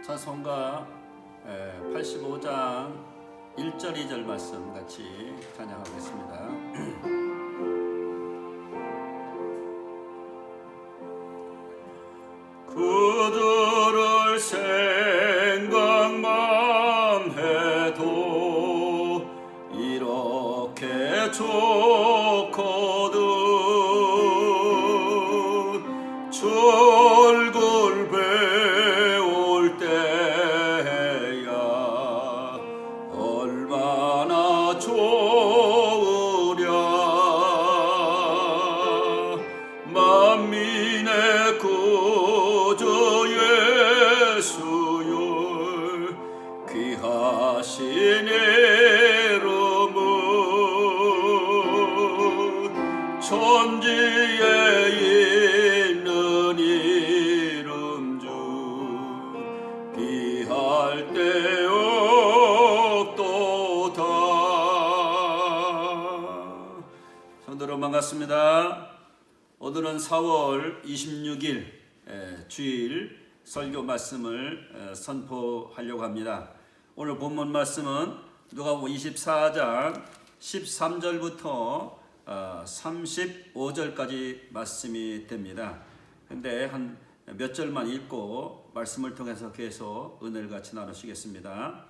찬송가 85장 1절 2절 말씀 같이 찬양하겠습니다. 그들을 생각만 해도 이렇게 좋거든. 철글 배울 때야 얼마나 좋으랴. 만민의 구주 예수여 귀하신 이름은 천지에 있는 이름 중 비할 데 없도다. 성도들 반갑습니다. 오늘은 4월 26일 주일 설교 말씀을 선포하려고 합니다. 오늘 본문 말씀은 누가복음 24장 13절부터 35절까지 말씀이 됩니다. 근데 한 몇 절만 읽고 말씀을 통해서 계속 은혜를 같이 나누시겠습니다.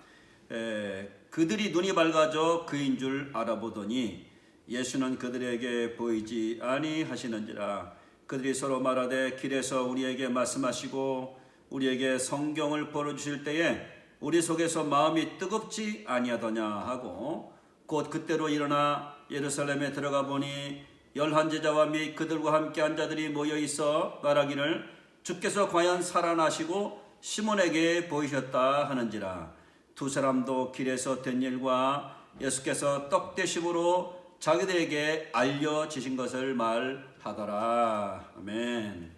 그들이 눈이 밝아져 그인 줄 알아보더니 예수는 그들에게 보이지 아니하시는지라. 그들이 서로 말하되 길에서 우리에게 말씀하시고 우리에게 성경을 벌어주실 때에 우리 속에서 마음이 뜨겁지 아니하더냐 하고, 곧 그때로 일어나 예루살렘에 들어가 보니 11 제자와 및 그들과 함께 한 자들이 모여 있어 말하기를 주께서 과연 살아나시고 시몬에게 보이셨다 하는지라. 두 사람도 길에서 된 일과 예수께서 떡 되심으로 자기들에게 알려지신 것을 말하더라. 아멘.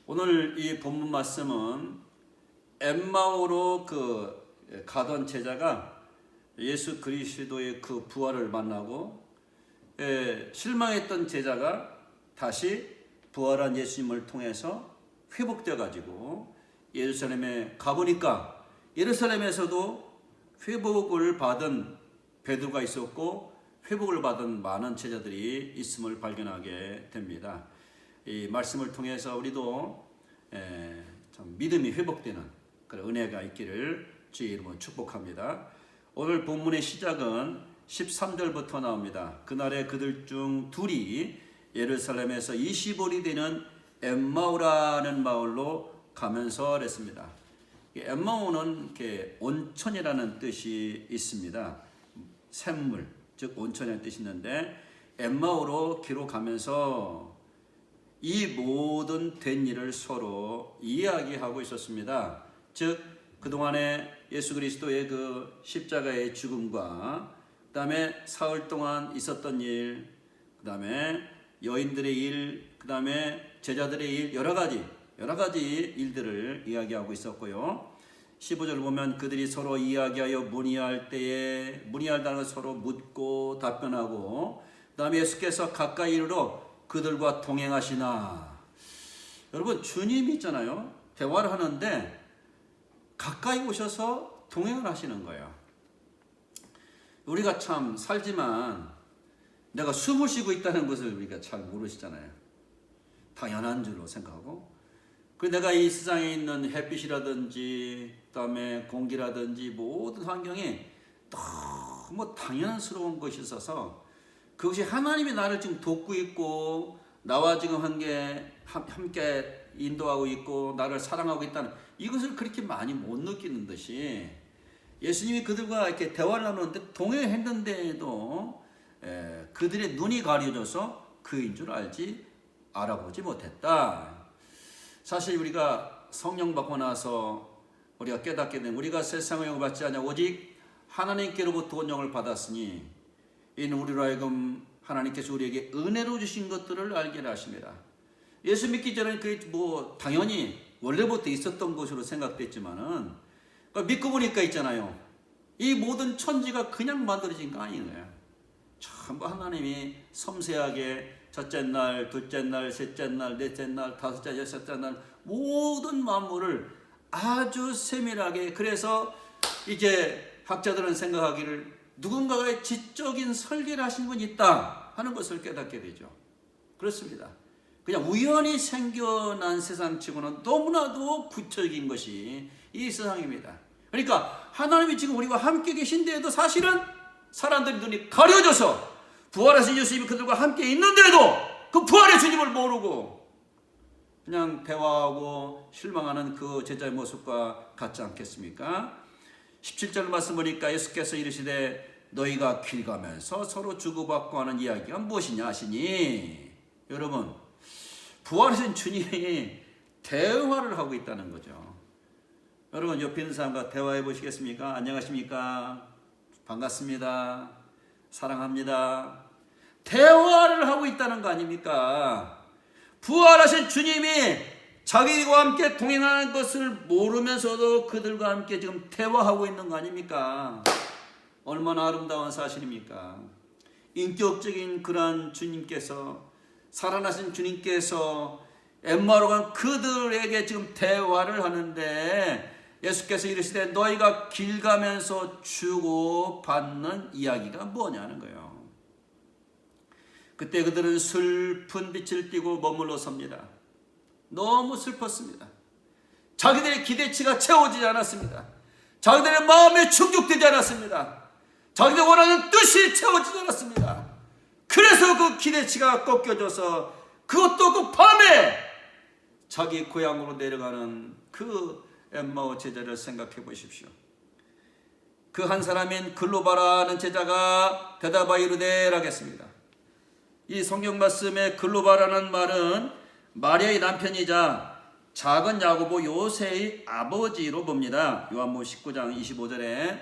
오늘 이 본문 말씀은 엠마오로 가던 제자가 예수 그리스도의 그 부활을 만나고 실망했던 제자가 다시 부활한 예수님을 통해서 회복되어 가지고 예루살렘에 가보니까 예루살렘에서도 회복을 받은 베드로가 있었고 회복을 받은 많은 제자들이 있음을 발견하게 됩니다. 이 말씀을 통해서 우리도 참 믿음이 회복되는 그런 은혜가 있기를 주의 이름으로 축복합니다. 오늘 본문의 시작은 13절부터 나옵니다. 그날에 그들 중 둘이 예루살렘에서 20올이 되는 엠마오라는 마을로 가면서 그랬습니다. 엠마오는 온천이라는 뜻이 있습니다. 샘물, 즉 온천이라는 뜻이 있는데 엠마오로 기록하면서 이 모든 된 일을 서로 이야기하고 있었습니다. 즉 그동안에 예수 그리스도의 그 십자가의 죽음과 그 다음에 사흘 동안 있었던 일, 그 다음에 여인들의 일, 그 다음에 제자들의 일, 여러 가지 일들을 이야기하고 있었고요. 15절 보면 그들이 서로 이야기하여 문의할 때에, 문의한다는 건 서로 묻고 답변하고, 그 다음에 예수께서 가까이 이르러 그들과 동행하시나. 여러분, 주님이 있잖아요. 대화를 하는데 가까이 오셔서 동행을 하시는 거예요. 우리가 참 살지만 내가 숨을 쉬고 있다는 것을 우리가 잘 모르시잖아요. 당연한 줄로 생각하고, 내가 이 세상에 있는 햇빛이라든지 그다음에 공기라든지 모든 환경이 너무 당연스러운 것이 있어서 그것이 하나님이 나를 지금 돕고 있고 나와 지금 함께 인도하고 있고 나를 사랑하고 있다는 이것을 그렇게 많이 못 느끼는 듯이 예수님이 그들과 이렇게 대화를 나누는데 동행했는데도 그들의 눈이 가려져서 그인 줄 알아보지 못했다. 사실 우리가 성령 받고 나서 우리가 깨닫게 된 우리가 세상의 영을 받지 않냐 오직 하나님께로부터 영을 받았으니 이는 우리로 하여금 하나님께서 우리에게 은혜로 주신 것들을 알게 하십니다. 예수 믿기 전에 그게 당연히 원래부터 있었던 것으로 생각됐지만은 믿고 보니까 있잖아요. 이 모든 천지가 그냥 만들어진 거 아니에요. 전부 하나님이 섬세하게 첫째 날, 둘째 날, 셋째 날, 넷째 날, 다섯째, 여섯째 날 모든 만물을 아주 세밀하게, 그래서 이제 학자들은 생각하기를 누군가가 지적인 설계를 하신 분이 있다 하는 것을 깨닫게 되죠. 그렇습니다. 그냥 우연히 생겨난 세상치고는 너무나도 구체적인 것이 이 세상입니다. 그러니까 하나님이 지금 우리와 함께 계신데도 사실은 사람들의 눈이 가려져서 부활하신 예수님이 그들과 함께 있는데도 그 부활의 주님을 모르고 그냥 대화하고 실망하는 그 제자의 모습과 같지 않겠습니까? 17절 말씀 보니까 예수께서 이르시되 너희가 길 가면서 서로 주고받고 하는 이야기가 무엇이냐 하시니, 여러분 부활하신 주님이 대화를 하고 있다는 거죠. 여러분 옆에 있는 사람과 대화해 보시겠습니까? 안녕하십니까? 반갑습니다. 사랑합니다. 대화를 하고 있다는 거 아닙니까? 부활하신 주님이 자기와 함께 동행하는 것을 모르면서도 그들과 함께 지금 대화하고 있는 거 아닙니까? 얼마나 아름다운 사실입니까? 인격적인 그러한 주님께서, 살아나신 주님께서 엠마오로 간 그들에게 지금 대화를 하는데 예수께서 이르시되 너희가 길 가면서 주고 받는 이야기가 뭐냐는 거예요. 그때 그들은 슬픈 빛을 띠고 머물러 섭니다. 너무 슬펐습니다. 자기들의 기대치가 채워지지 않았습니다. 자기들의 마음에 충족되지 않았습니다. 자기들 원하는 뜻이 채워지지 않았습니다. 그래서 그 기대치가 꺾여져서 그것도 그 밤에 자기 고향으로 내려가는 그 엠마오 제자를 생각해 보십시오. 그 한 사람인 글로바라는 제자가 대답하여 이르되 라겠습니다. 이 성경 말씀에 글로바라는 말은 마리아의 남편이자 작은 야고보 요새의 아버지로 봅니다. 요한복음 19장 25절에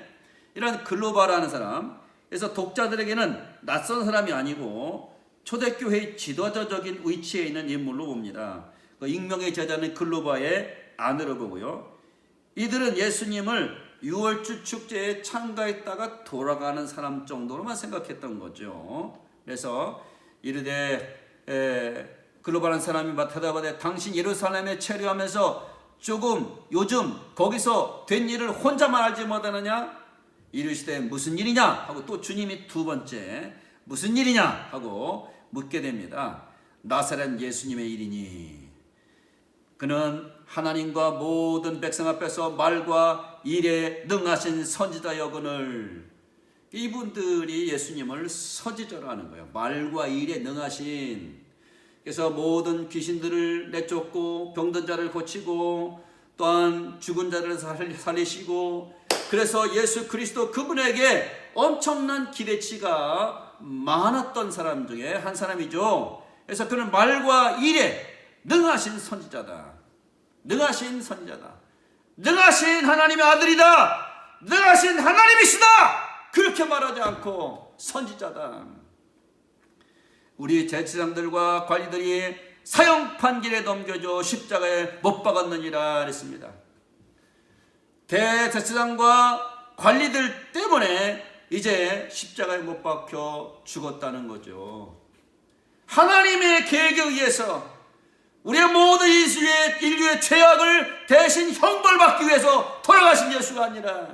이런 글로바라는 사람, 그래서 독자들에게는 낯선 사람이 아니고 초대교회의 지도자적인 위치에 있는 인물로 봅니다. 그 익명의 제자는 글로바의 아내로 보고요. 이들은 예수님을 유월주 축제에 참가했다가 돌아가는 사람 정도로만 생각했던 거죠. 그래서 이르되 글로바라는 사람이 대답하되 당신 예루살렘에 체류하면서 조금 요즘 거기서 된 일을 혼자만 알지 못하느냐? 이르시되 무슨 일이냐? 하고 또 주님이 두 번째 무슨 일이냐? 하고 묻게 됩니다. 나사렛 예수님의 일이니 그는 하나님과 모든 백성 앞에서 말과 일에 능하신 선지자여거늘. 이분들이 예수님을 선지자로 하는 거예요. 말과 일에 능하신. 그래서 모든 귀신들을 내쫓고 병든 자를 고치고 또한 죽은 자를 살리시고, 그래서 예수 그리스도 그분에게 엄청난 기대치가 많았던 사람 중에 한 사람이죠. 그래서 그는 말과 일에 능하신 선지자다. 능하신 선지자다. 능하신 하나님의 아들이다. 능하신 하나님이시다. 그렇게 말하지 않고 선지자다. 우리 제사장들과 관리들이 사형 판결에 넘겨져 십자가에 못 박았느니라 그랬습니다. 대제사장과 관리들 때문에 이제 십자가에 못 박혀 죽었다는 거죠. 하나님의 계획에 의해서 우리의 모든 인류의 죄악을 대신 형벌받기 위해서 돌아가신 예수가 아니라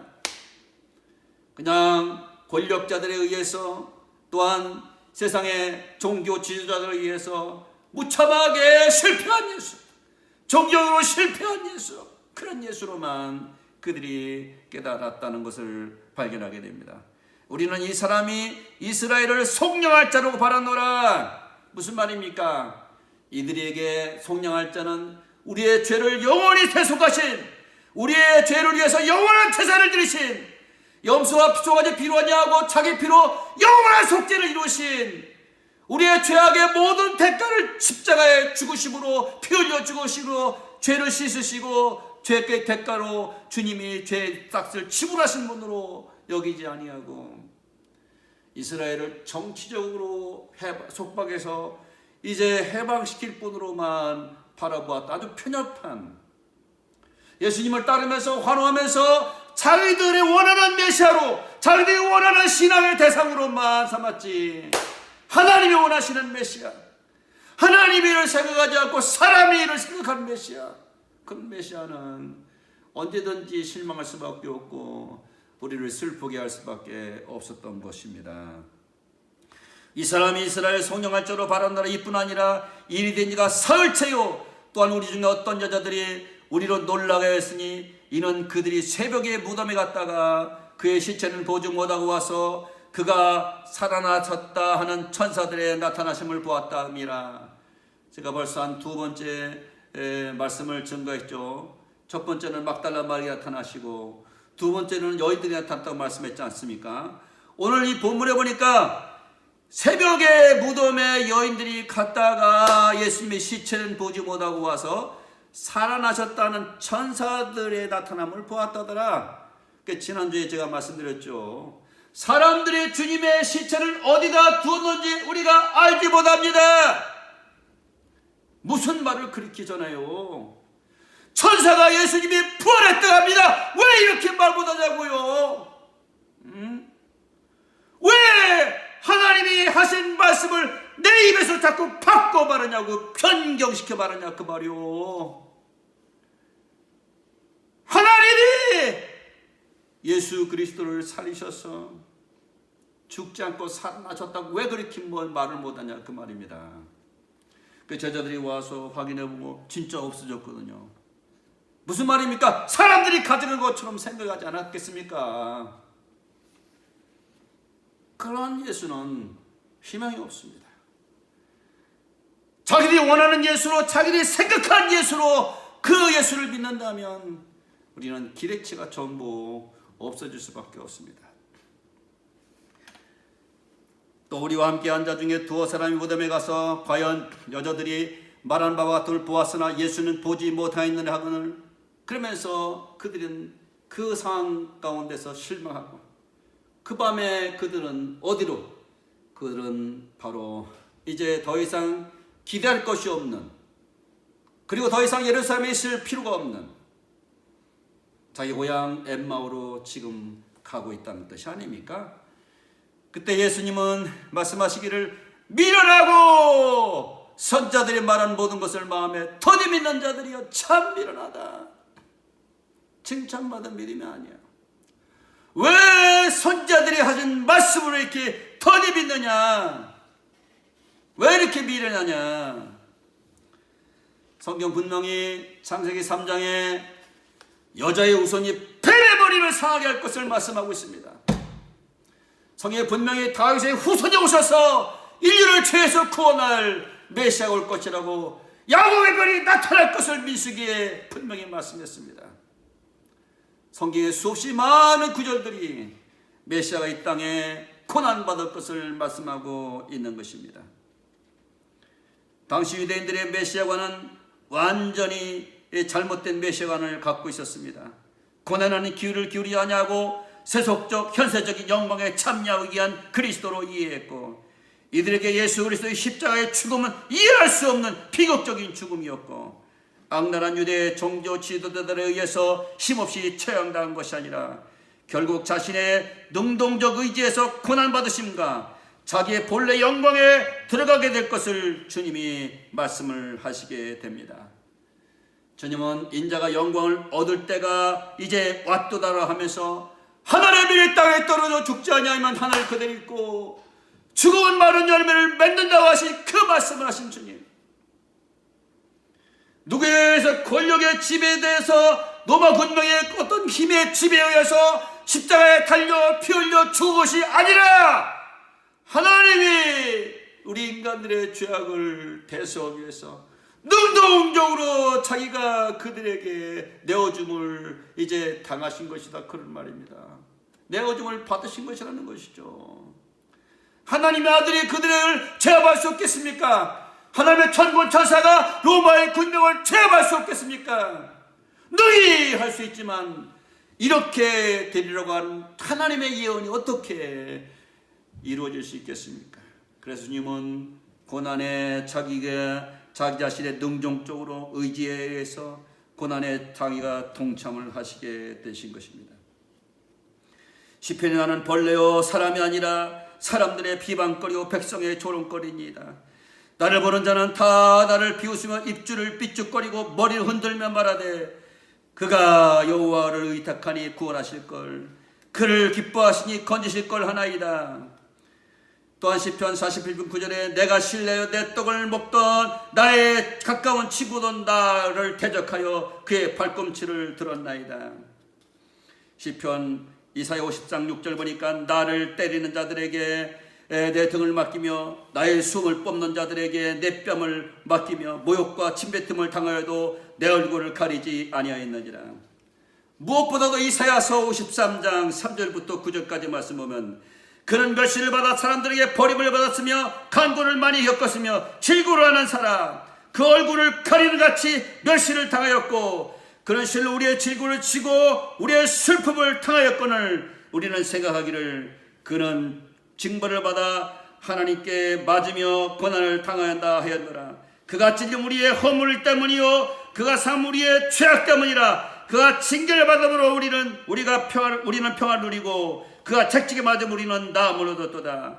그냥 권력자들에 의해서 또한 세상의 종교 지도자들에 의해서 무참하게 실패한 예수, 종교로 실패한 예수, 그런 예수로만 그들이 깨달았다는 것을 발견하게 됩니다. 우리는 이 사람이 이스라엘을 속량할 자로 바라노라. 무슨 말입니까? 이들에게 속량할 자는 우리의 죄를 영원히 대속하신, 우리의 죄를 위해서 영원한 제사를 드리신, 염소와 피조가지 필요하냐 하고 자기 피로 영원한 속죄를 이루신, 우리의 죄악의 모든 대가를 십자가에 죽으심으로, 피 흘려 죽으심으로 죄를 씻으시고 죄의 대가로 주님이 죄의 값을 지불하신 분으로 여기지 아니하고 이스라엘을 정치적으로 속박해서 이제 해방시킬 분으로만 바라보았다. 아주 편협한, 예수님을 따르면서 환호하면서 자기들의 원하는 메시아로, 자기들이 원하는 신앙의 대상으로만 삼았지, 하나님이 원하시는 메시아, 하나님의 일을 생각하지 않고 사람의 일을 생각하는 메시아, 그 메시아는 언제든지 실망할 수밖에 없고 우리를 슬프게 할 수밖에 없었던 것입니다. 이 사람이 이스라엘 성령할자로 바란나라 이뿐 아니라 일이 된 지가 사흘째요. 또한 우리 중에 어떤 여자들이 우리로 놀라게 했으니 이는 그들이 새벽에 무덤에 갔다가 그의 시체는 보지 못하고 와서 그가 살아나셨다 하는 천사들의 나타나심을 보았다 함이라. 제가 벌써 한 두 번째 말씀을 증거했죠. 첫 번째는 막달라 마리아 나타나시고 두 번째는 여인들이 나타났다고 말씀했지 않습니까? 오늘 이 본문에 보니까 새벽에 무덤에 여인들이 갔다가 예수님의 시체는 보지 못하고 와서 살아나셨다는 천사들의 나타남을 보았다더라. 지난주에 제가 말씀드렸죠. 사람들이 주님의 시체를 어디다 두었는지 우리가 알지 못합니다. 무슨 말을 그렇게 전해요? 천사가 예수님이 부활했다고 합니다. 왜 이렇게 말 못하냐고요? 왜 하나님이 하신 말씀을 내 입에서 자꾸 바꿔 말하냐고, 변경시켜 말하냐 그 말이요. 하나님이 예수 그리스도를 살리셔서 죽지 않고 살아나셨다고 왜 그렇게 말을 못하냐 그 말입니다. 그 제자들이 와서 확인해보고 진짜 없어졌거든요. 무슨 말입니까? 사람들이 가지는 것처럼 생각하지 않았겠습니까? 그런 예수는 희망이 없습니다. 자기들이 원하는 예수로, 자기들이 생각한 예수로 그 예수를 믿는다면 우리는 기대치가 전부 없어질 수밖에 없습니다. 또 우리와 함께 한 자 중에 두어 사람이 무덤에 가서 과연 여자들이 말한 바와 같음을 보았으나 예수는 보지 못하였느냐 하거늘, 그러면서 그들은 그 상황 가운데서 실망하고 그 밤에 그들은 어디로? 그들은 바로 이제 더 이상 기대할 것이 없는, 그리고 더 이상 예루살렘에 있을 필요가 없는 자기 고향 엠마오로 지금 가고 있다는 뜻이 아닙니까? 그때 예수님은 말씀하시기를 미련하고 선자들이 말한 모든 것을 마음에 더디 믿는 자들이여 참 미련하다. 칭찬받은 믿음이 아니야. 왜 선자들이 하신 말씀을 이렇게 더디 믿느냐? 왜 이렇게 미련하냐? 성경 분명히 창세기 3장에 여자의 우선이 뱀의 머리를 상하게 할 것을 말씀하고 있습니다. 성경에 분명히 다윗의 후손이 오셔서 인류를 죄에서 구원할 메시아가 올 것이라고 야곱의 별이 나타날 것을 민수기에 분명히 말씀했습니다. 성경에 수없이 많은 구절들이 메시아가 이 땅에 고난받을 것을 말씀하고 있는 것입니다. 당시 유대인들의 메시아관은 완전히 잘못된 메시아관을 갖고 있었습니다. 고난하는 기회를 기울이지 아니하고 세속적 현세적인 영광에 참여하기 위한 그리스도로 이해했고, 이들에게 예수 그리스도의 십자가의 죽음은 이해할 수 없는 비극적인 죽음이었고, 악랄한 유대의 종교 지도자들에 의해서 힘없이 처형당한 것이 아니라 결국 자신의 능동적 의지에서 고난받으심과 자기의 본래 영광에 들어가게 될 것을 주님이 말씀을 하시게 됩니다. 주님은 인자가 영광을 얻을 때가 이제 왔도다라 하면서 하늘의 미래 땅에 떨어져 죽지 아니하면 하늘 그대로 있고 죽음은 마른 열매를 맺는다고 하신 그 말씀을 하신 주님, 누구에서 권력의 지배에 대해서 로마 군병의 어떤 힘의 지배에 의해서 십자가에 달려 피 흘려 죽은 것이 아니라 하나님이 우리 인간들의 죄악을 대수하기 위해서 능동적으로 자기가 그들에게 내어줌을 이제 당하신 것이다, 그런 말입니다. 내어줌을 받으신 것이라는 것이죠. 하나님의 아들이 그들을 제압할 수 없겠습니까? 하나님의 천군 천사가 로마의 군병을 제압할 수 없겠습니까? 너희 할 수 있지만 이렇게 되리라고 한 하나님의 예언이 어떻게 이루어질 수 있겠습니까? 그래서 주님은 고난에 자기 자신의 능동적으로 의지에 의해서 고난에 자기가 동참을 하시게 되신 것입니다. 시편에 나는 벌레요 사람이 아니라 사람들의 비방거리요 백성의 조롱거리니이다. 나를 보는 자는 다 나를 비웃으며 입줄을 삐죽거리고 머리를 흔들며 말하되 그가 여호와를 의탁하니 구원하실 걸, 그를 기뻐하시니 건지실 걸 하나이다. 또한 시편 41편 9절에 내가 신뢰하여 내 떡을 먹던 나의 가까운 친구던 나를 대적하여 그의 발꿈치를 들었나이다. 시편 이사야 50장 6절 보니까 나를 때리는 자들에게 내 등을 맡기며 나의 숨을 뽑는 자들에게 내 뺨을 맡기며 모욕과 침뱉음을 당하여도 내 얼굴을 가리지 아니하였느니라. 무엇보다도 이사야서 53장 3절부터 9절까지 말씀 보면 그는 멸시를 받아 사람들에게 버림을 받았으며 간구를 많이 겪었으며 질구를 하는 사람, 그 얼굴을 가리는 같이 멸시를 당하였고 그는 실로 우리의 질구를 치고 우리의 슬픔을 당하였거늘 우리는 생각하기를 그는 징벌을 받아 하나님께 맞으며 고난을 당하였다 하였노라. 그가 찔린 우리의 허물 때문이요 그가 상 우리의 죄악 때문이라. 그가 징계를 받음으로 우리는 평화를 누리고 그가 책찍에 맞음 우리는 나음을 얻었도다.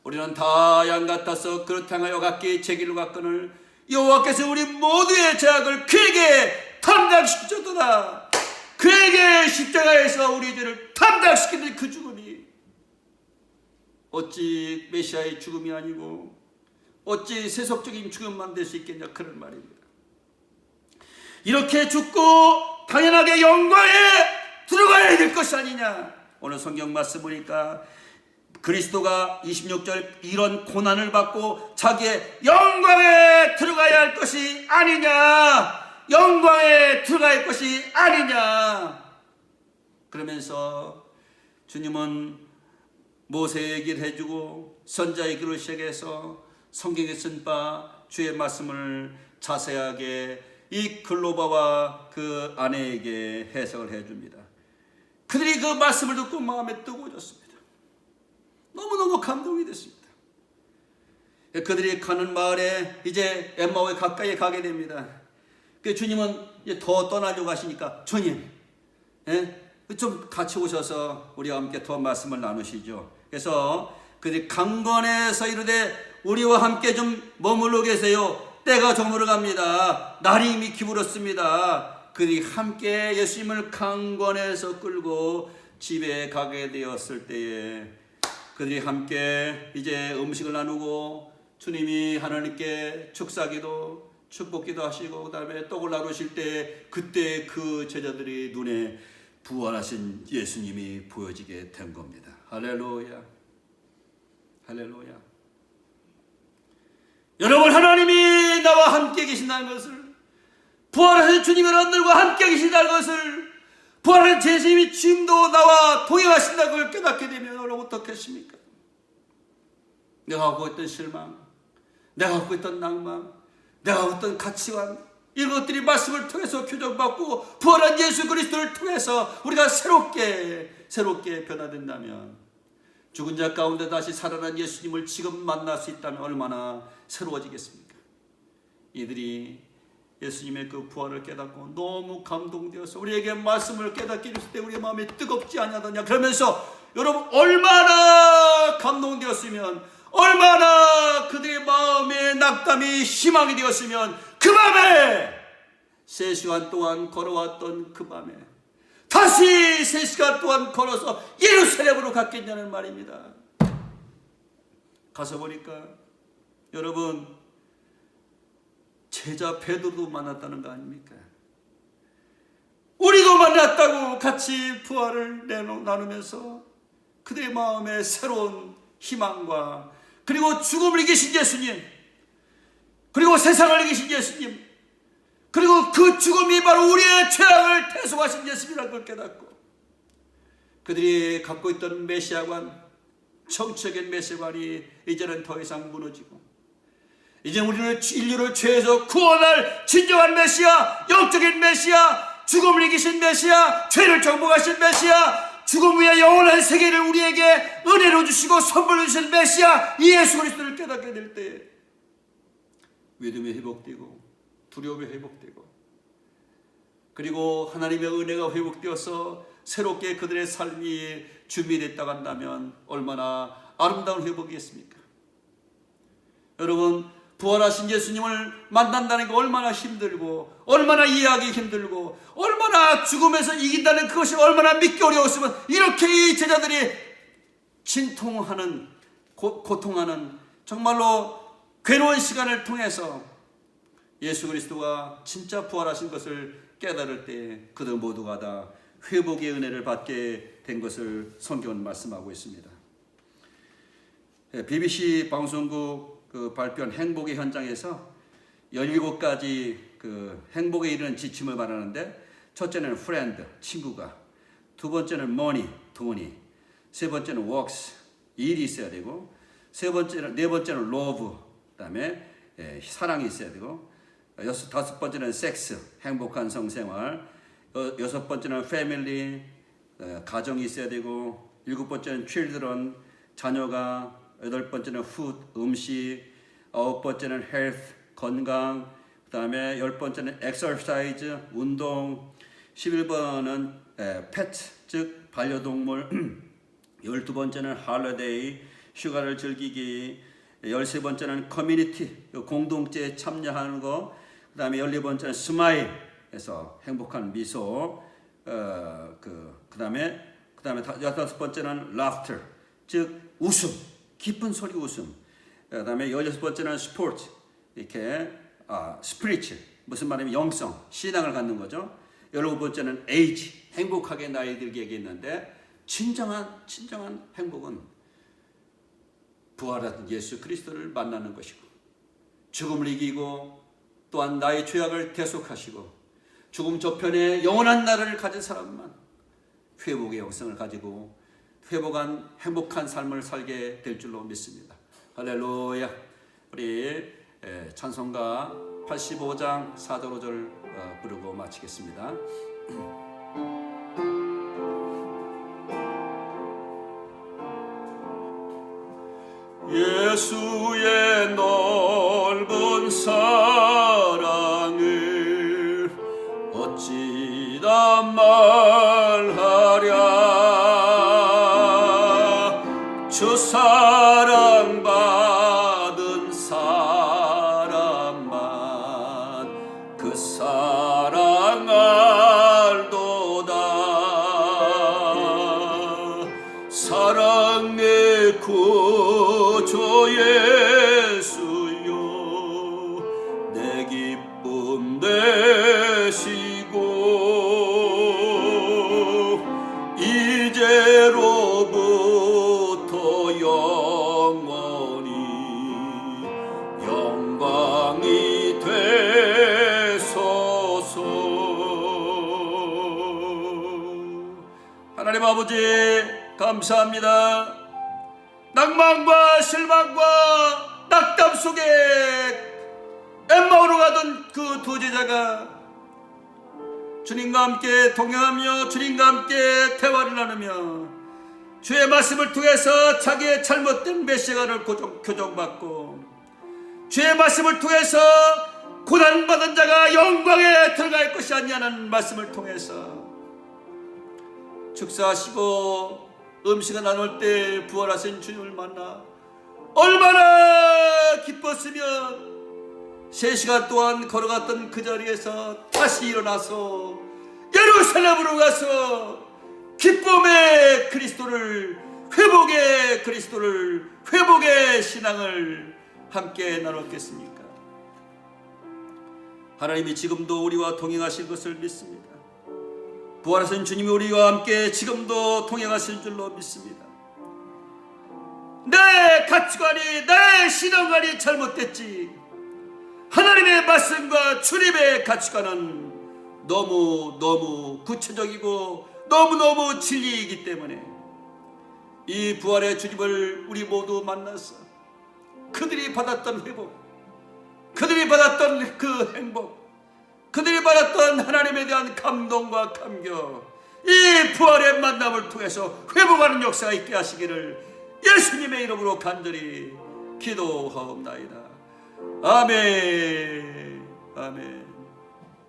우리는 다 양 같아서 그릇 향하여 각기 제 길로 갔거늘 여호와께서 우리 모두의 죄악을 그에게 담당시키셨도다. 그에게 십자가에서 우리의 죄를 담당시키는 그 죽음이 어찌 메시아의 죽음이 아니고 어찌 세속적인 죽음만 될 수 있겠냐, 그런 말입니다. 이렇게 죽고 당연하게 영광에 들어가야 될 것이 아니냐. 오늘 성경 말씀 보니까 그리스도가 26절 이런 고난을 받고 자기의 영광에 들어가야 할 것이 아니냐, 영광에 들어가야 할 것이 아니냐. 그러면서 주님은 모세의 얘기를 해주고 선자의 길을 시작해서 성경에 쓴 바 주의 말씀을 자세하게 이 글로바와 그 아내에게 해석을 해줍니다. 그들이 그 말씀을 듣고 마음에 뜨거워졌습니다. 너무너무 감동이 됐습니다. 그들이 가는 마을에 이제 엠마오에 가까이 가게 됩니다. 주님은 이제 더 떠나려고 하시니까 주님, 좀 같이 오셔서 우리와 함께 더 말씀을 나누시죠. 그래서 그들이 강건해서 이르되 우리와 함께 좀 머물러 계세요. 때가 저물어 갑니다. 날이 이미 기울었습니다. 그들이 함께 예수님을 강건해서 끌고 집에 가게 되었을 때에 그들이 함께 이제 음식을 나누고 주님이 하나님께 축사기도 축복기도 하시고 그다음에 떡을 나누실 때 그때 그 제자들이 눈에 부활하신 예수님이 보여지게 된 겁니다. 할렐루야, 할렐루야. 여러분, 하나님이 나와 함께 계신다는 것을, 부활하신 주님이 여러분들과 함께 계신다는 것을, 부활하신 예수님이 지금도 나와 동행하신다는 걸 깨닫게 되면 여러분 어떻겠습니까? 내가 갖고 있던 실망, 내가 갖고 있던 낭만, 내가 갖고 있던 가치관, 이런 것들이 말씀을 통해서 교정받고 부활한 예수 그리스도를 통해서 우리가 새롭게 변화된다면, 죽은 자 가운데 다시 살아난 예수님을 지금 만날 수 있다면 얼마나 새로워지겠습니까? 이들이 예수님의 그 부활을 깨닫고 너무 감동되어서 우리에게 말씀을 깨닫게 해줬을 때 우리의 마음이 뜨겁지 않냐더냐. 그러면서 여러분 얼마나 감동되었으면, 얼마나 그들의 마음에 낙담이 희망이 되었으면, 그 밤에 3시간 동안 걸어왔던 그 밤에 다시 3시간 동안 걸어서 예루살렘으로 갔겠냐는 말입니다. 가서 보니까 여러분 제자 베드로도 만났다는 거 아닙니까? 우리도 만났다고 같이 부활을 나누면서 그들의 마음에 새로운 희망과, 그리고 죽음을 이기신 예수님, 그리고 세상을 이기신 예수님, 그리고 그 죽음이 바로 우리의 죄악을 대속하신 예수님이라는 걸 깨닫고 그들이 갖고 있던 메시아관, 정치적인 메시아관이 이제는 더 이상 무너지고, 이제 우리는 인류를 죄에서 구원할 진정한 메시아, 영적인 메시아, 죽음을 이기신 메시아, 죄를 정복하신 메시아, 죽음 위에 영원한 세계를 우리에게 은혜로 주시고 선물로 주신 메시아 이 예수 그리스도를 깨닫게 될 때 믿음이 회복되고 두려움이 회복되고, 그리고 하나님의 은혜가 회복되어서 새롭게 그들의 삶이 준비됐다고 한다면 얼마나 아름다운 회복이겠습니까? 여러분, 부활하신 예수님을 만난다는 게 얼마나 힘들고 얼마나 이해하기 힘들고 얼마나 죽음에서 이긴다는 그것이 얼마나 믿기 어려웠으면 이렇게 이 제자들이 진통하는 고통하는 정말로 괴로운 시간을 통해서 예수 그리스도가 진짜 부활하신 것을 깨달을 때 그들 모두가 다 회복의 은혜를 받게 된 것을 성경은 말씀하고 있습니다. BBC 방송국 발표한 행복의 현장에서 17가지 행복에 이르는 지침을 말하는데, 첫째는 friend, 친구가, 두 번째는 money, 돈이, 세 번째는 works, 일이 있어야 되고, 네 번째는 love, 그다음에 사랑이 있어야 되고, 다섯 번째는 섹스, 행복한 성생활, 여섯 번째는 family, 가정이 있어야 되고, 일곱 번째는 children, 자녀가, 여덟 번째는 food, 음식, 아홉 번째는 health, 건강, 그 다음에 열 번째는 exercise, 운동, 11번은 pet, 즉 반려동물, 12번째는 holiday, 휴가를 즐기기, 13번째는 community, 공동체에 참여하는 거, 그 다음에 14번째는 smile, 해서 행복한 미소, 그 다음에 15번째는 laughter, 즉 웃음, 기쁜 소리 웃음, 그 다음에 16번째는 sport, 이렇게 spiritual, 무슨 말이냐면 영성, 신앙을 갖는 거죠. 17번째는 age, 행복하게 나이 들게 얘기했는데, 진정한 행복은 부활하신 예수 그리스도를 만나는 것이고, 죽음을 이기고 또한 나의 죄악을 대속하시고 죽음 저편에 영원한 나라를 가진 사람만 회복의 영성을 가지고 회복한 행복한 삶을 살게 될 줄로 믿습니다. 할렐루야. 우리 찬송가 85장 4절 5절 부르고 마치겠습니다. 예수의 넓은 사랑을 어찌다 말하랴. 주 사랑받은 사람만 그 사랑 알도다. 사랑의 구주 예수여, 내 기쁨 되시고 이제로부터 영원히 영광이 되소서. 하나님 아버지 감사합니다. 낭만과 실망과 낙담 속에 엠마오로 가던 그 두 제자가 주님과 함께 동행하며 주님과 함께 대화를 나누며 주의 말씀을 통해서 자기의 잘못된 메시아를 교정받고 주의 말씀을 통해서 고난받은 자가 영광에 들어갈 것이 아니냐는 말씀을 통해서 축사하시고 음식을 나눌 때 부활하신 주님을 만나 얼마나 기뻤으면 3시간 동안 걸어갔던 그 자리에서 다시 일어나서 예루살렘으로 가서 기쁨의 그리스도를, 회복의 그리스도를, 회복의 신앙을 함께 나눴겠습니까? 하나님이 지금도 우리와 동행하실 것을 믿습니다. 부활하신 주님이 우리와 함께 지금도 동행하실 줄로 믿습니다. 내 가치관이, 내 신앙관이 잘못됐지 하나님의 말씀과 주님의 가치관은 너무 구체적이고 너무 진리이기 때문에 이 부활의 주님을 우리 모두 만나서 그들이 받았던 회복, 그들이 받았던 그 행복, 그들이 받았던 하나님에 대한 감동과 감격, 이 부활의 만남을 통해서 회복하는 역사가 있게 하시기를 예수님의 이름으로 간절히 기도하옵나이다. 아멘. 아멘.